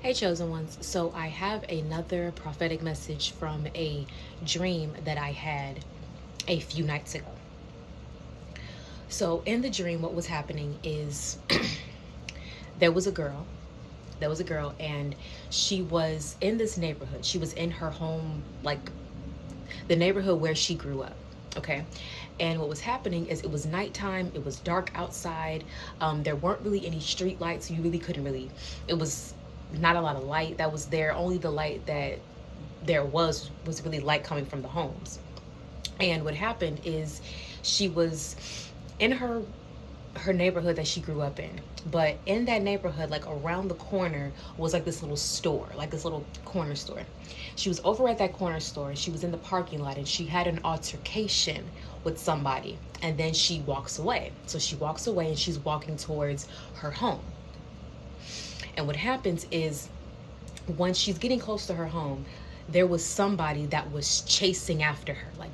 Hey, chosen ones. So, I have another prophetic message from a dream that I had a few nights ago. So, in the dream, what was happening is there was a girl. There was a girl, and she was in this neighborhood. She was in her home, like the neighborhood where she grew up. Okay. And what was happening is it was nighttime, it was dark outside. There weren't really any street lights, so you really couldn't really, it was not a lot of light that was there. Only the light that there was really light coming from the homes. And what happened is she was in her neighborhood that she grew up in. But in that neighborhood, like around the corner, was like this little store, like this little corner store. She was over at that corner store. She was in the parking lot and she had an altercation with somebody. And then she walks away. So she walks away and she's walking towards her home. And what happens is when she's getting close to her home, there was somebody that was chasing after her, like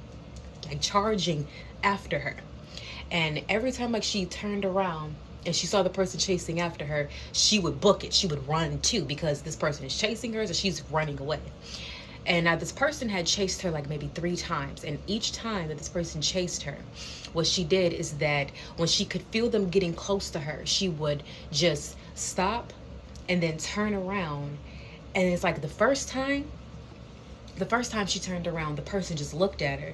charging after her. And every time like she turned around and she saw the person chasing after her, she would book it. She would run too because this person is chasing her, so she's running away. And now this person had chased her like maybe 3 times. And each time that this person chased her, what she did is that when she could feel them getting close to her, she would just stop and then turn around. And it's like the first time she turned around, the person just looked at her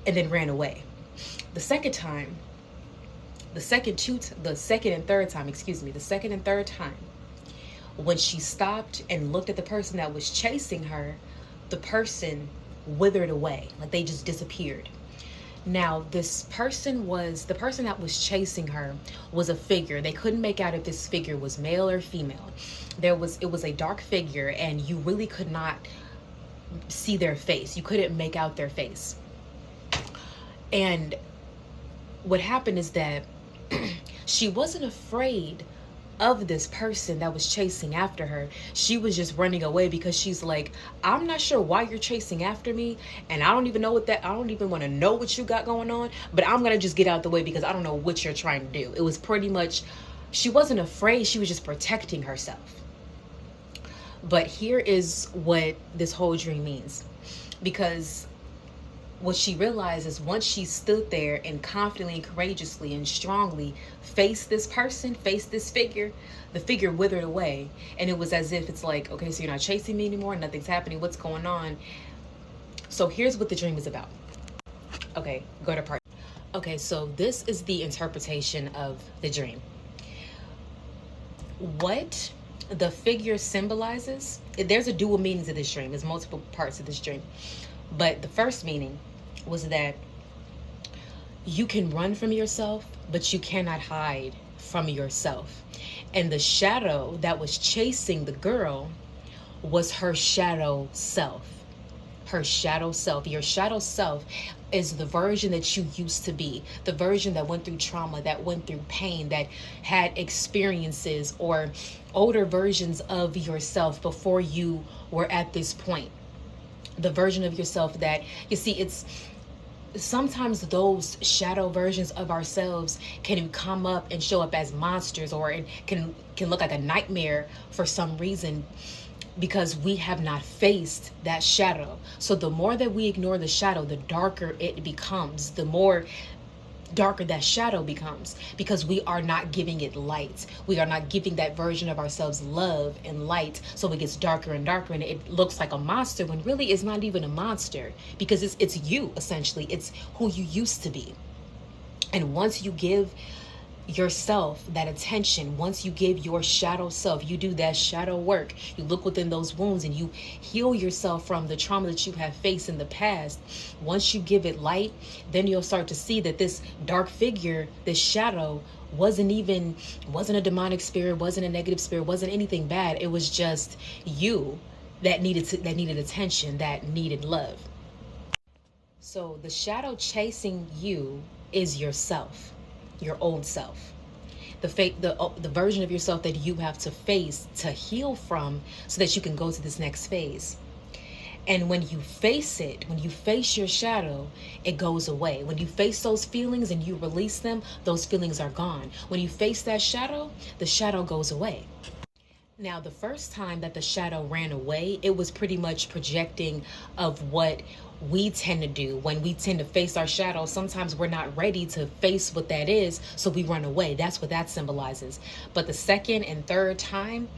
and then ran away. The second time, the second and third time, the second and third time, when she stopped and looked at the person that was chasing her, the person withered away, like they just disappeared. Now, the person that was chasing her was a figure. They couldn't make out if this figure was male or female. It was a dark figure, and you really could not see their face. You couldn't make out their face. And what happened is that she wasn't afraid of this person that was chasing after her. She was just running away because she's like, I'm not sure why you're chasing after me, and I don't even want to know what you got going on, but I'm gonna just get out the way because I don't know what you're trying to do. It was pretty much, she wasn't afraid, she was just protecting herself. But here is what this whole dream means, because what she realized is once she stood there and confidently and courageously and strongly faced this person, faced this figure, the figure withered away. And it was as if it's like, okay, so you're not chasing me anymore, nothing's happening, what's going on? So here's what the dream is about. Okay, go to part. Okay, so this is the interpretation of the dream. What the figure symbolizes, there's a dual meaning to this dream. There's multiple parts of this dream. But the first meaning was that you can run from yourself, but you cannot hide from yourself. And the shadow that was chasing the girl was her shadow self. Her shadow self. Your shadow self is the version that you used to be, the version that went through trauma, that went through pain, that had experiences or older versions of yourself before you were at this point. The version of yourself that, you see, it's sometimes those shadow versions of ourselves can come up and show up as monsters, or it can look like a nightmare for some reason, because we have not faced that shadow. So the more that we ignore the shadow, the darker it becomes, the more darker that shadow becomes, because we are not giving it light. We are not giving that version of ourselves love and light. So it gets darker and darker, and it looks like a monster when really it's not even a monster, because it's you, essentially. It's who you used to be. And once you give yourself that attention, once you give your shadow self, you do that shadow work, you look within those wounds and you heal yourself from the trauma that you have faced in the past. Once you give it light, then you'll start to see that this dark figure, this shadow, wasn't a demonic spirit, wasn't a negative spirit, wasn't anything bad. It was just you that needed attention, that needed love. So the shadow chasing you is yourself, your old self, the version of yourself that you have to face, to heal from, so that you can go to this next phase. And when you face it, when you face your shadow, it goes away. When you face those feelings and you release them, those feelings are gone. When you face that shadow, the shadow goes away. Now, the first time that the shadow ran away, it was pretty much projecting of what we tend to do when we tend to face our shadow. Sometimes we're not ready to face what that is, so we run away. That's what that symbolizes. But the second and third time,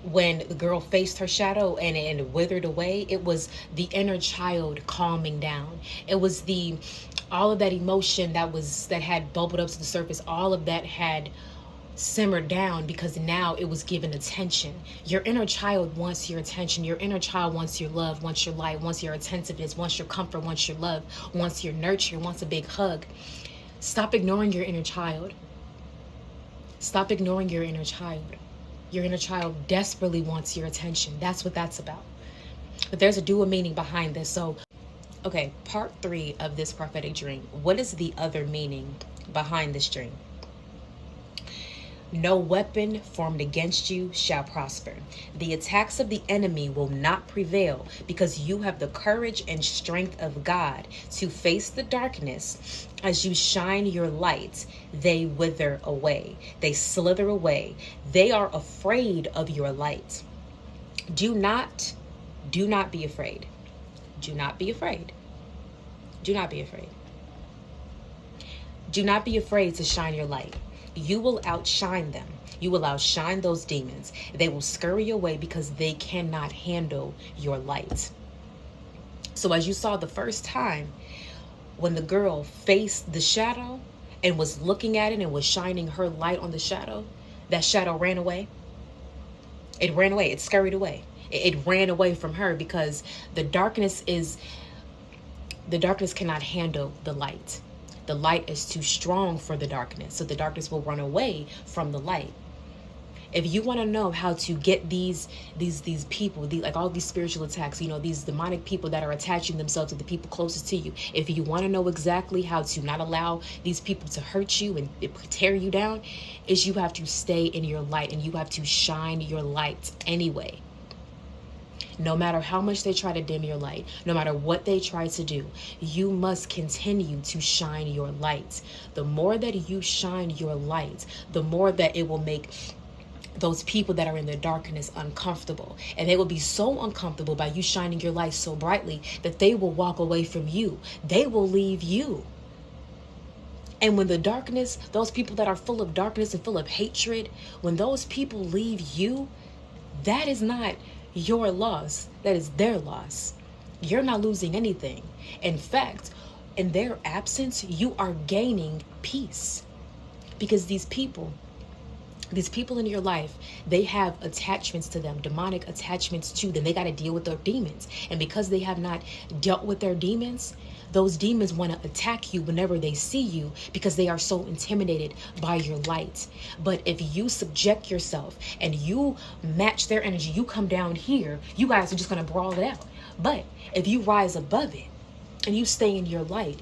when the girl faced her shadow and it withered away, it was the inner child calming down. It was the all of that emotion that had bubbled up to the surface. All of that had simmered down because now it was given attention. Your inner child wants your attention. Your inner child wants your love, wants your light, wants your attentiveness, wants your comfort, wants your love, wants your nurture, wants a big hug. Stop ignoring your inner child. Stop ignoring your inner child. Your inner child desperately wants your attention. That's what that's about. But there's a dual meaning behind this. So, okay, part 3 of this prophetic dream. What is the other meaning behind this dream? No weapon formed against you shall prosper. The attacks of the enemy will not prevail because you have the courage and strength of God to face the darkness. As you shine your light, they wither away. They slither away. They are afraid of your light. Do not be afraid. Do not be afraid. Do not be afraid. Do not be afraid to shine your light. You will outshine them. You will outshine those demons. They will scurry away because they cannot handle your light. So as you saw the first time, when the girl faced the shadow and was looking at it and was shining her light on the shadow, that shadow ran away. It ran away. It scurried away. It ran away from her because the darkness cannot handle the light. The light is too strong for the darkness, so the darkness will run away from the light. If you want to know how to get these people, like all these spiritual attacks, these demonic people that are attaching themselves to the people closest to you, if you want to know exactly how to not allow these people to hurt you and tear you down, is you have to stay in your light and you have to shine your light anyway. No matter how much they try to dim your light, no matter what they try to do, you must continue to shine your light. The more that you shine your light, the more that it will make those people that are in the darkness uncomfortable. And they will be so uncomfortable by you shining your light so brightly that they will walk away from you. They will leave you. And when the darkness, those people that are full of darkness and full of hatred, when those people leave you, that is not your loss. That is their loss. You're not losing anything. In fact, in their absence, you are gaining peace. Because these people in your life, they have attachments to them, demonic attachments to them. They got to deal with their demons. And because they have not dealt with their demons, those demons want to attack you whenever they see you because they are so intimidated by your light. But if you subject yourself and you match their energy, you come down here, you guys are just going to brawl it out. But if you rise above it and you stay in your light,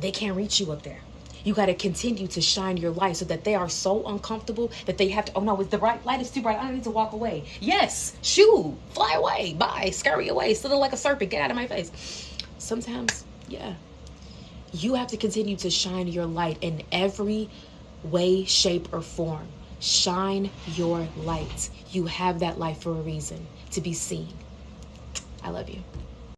they can't reach you up there. You got to continue to shine your light so that they are so uncomfortable that they have to, oh no, the light is too bright. I don't need to walk away. Yes, shoo, fly away, bye, scurry away, slither like a serpent, get out of my face. Sometimes, yeah, you have to continue to shine your light in every way, shape, or form. Shine your light. You have that light for a reason, to be seen. I love you.